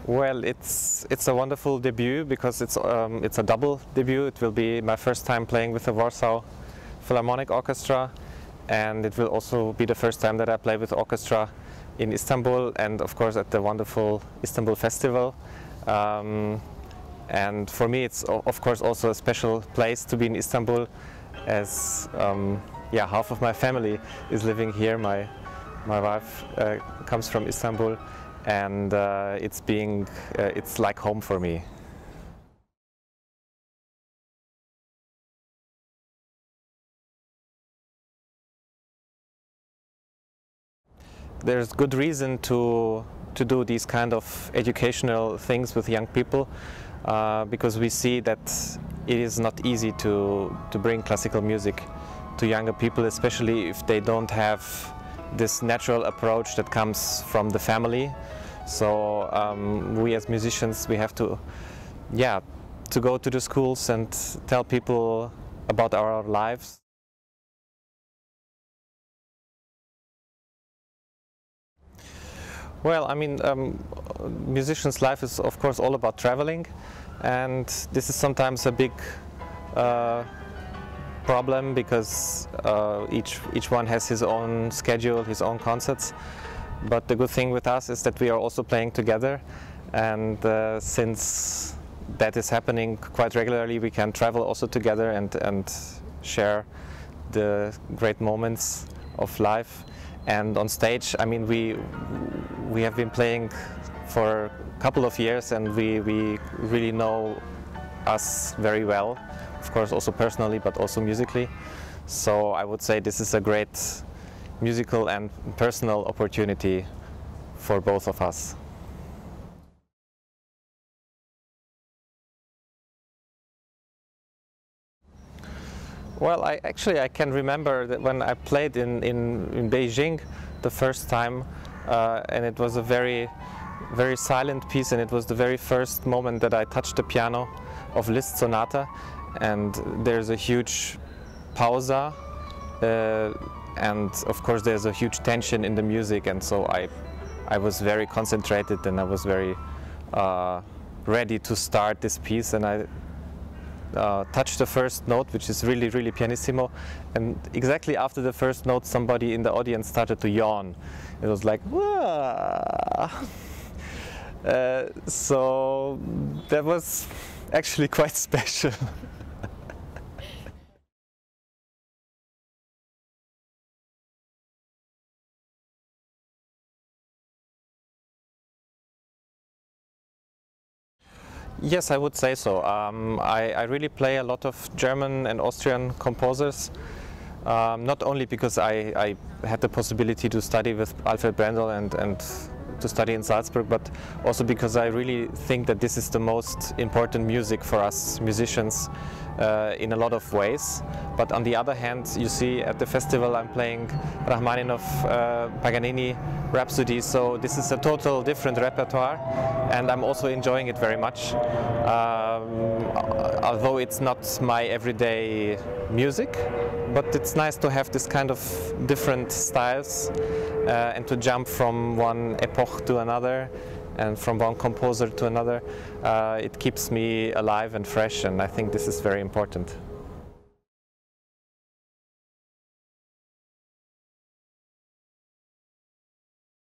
Well, it's a wonderful debut because it's a double debut. It will be my first time playing with the Warsaw Philharmonic Orchestra, and it will also be the first time that I play with orchestra in Istanbul, and of course at the wonderful Istanbul Festival. And for me, it's of course also a special place to be in Istanbul, as yeah, half of my family is living here. My wife comes from Istanbul, and it's like home for me. There's good reason to do these kind of educational things with young people, because we see that it is not easy to bring classical music to younger people, especially if they don't have this natural approach that comes from the family. So we as musicians, we have to go to the schools and tell people about our lives. Well, I mean, musician's life is of course all about traveling, and this is sometimes a big problem because each one has his own schedule, his own concerts. But the good thing with us is that we are also playing together, and since that is happening quite regularly, we can travel also together and share the great moments of life. And on stage, I mean, we have been playing for a couple of years, and we really know us very well, of course also personally but also musically. So I would say this is a great musical and personal opportunity for both of us. Well, I can remember that when I played in Beijing the first time, and it was a very silent piece, and it was the very first moment that I touched the piano of Liszt Sonata, and there's a huge pausa, and of course there's a huge tension in the music, and so I was very concentrated, and I was very ready to start this piece, and I touched the first note, which is really pianissimo, and exactly after the first note somebody in the audience started to yawn. It was like, wah! So that was actually quite special. Yes, I would say so. I really play a lot of German and Austrian composers, not only because I had the possibility to study with Alfred Brendel and to study in Salzburg, but also because I really think that this is the most important music for us musicians in a lot of ways. But on the other hand, you see at the festival I'm playing Rachmaninoff, Paganini, Rhapsody, so this is a total different repertoire, and I'm also enjoying it very much. Although it's not my everyday music, but it's nice to have this kind of different styles and to jump from one epoch to another and from one composer to another. It keeps me alive and fresh, and I think this is very important.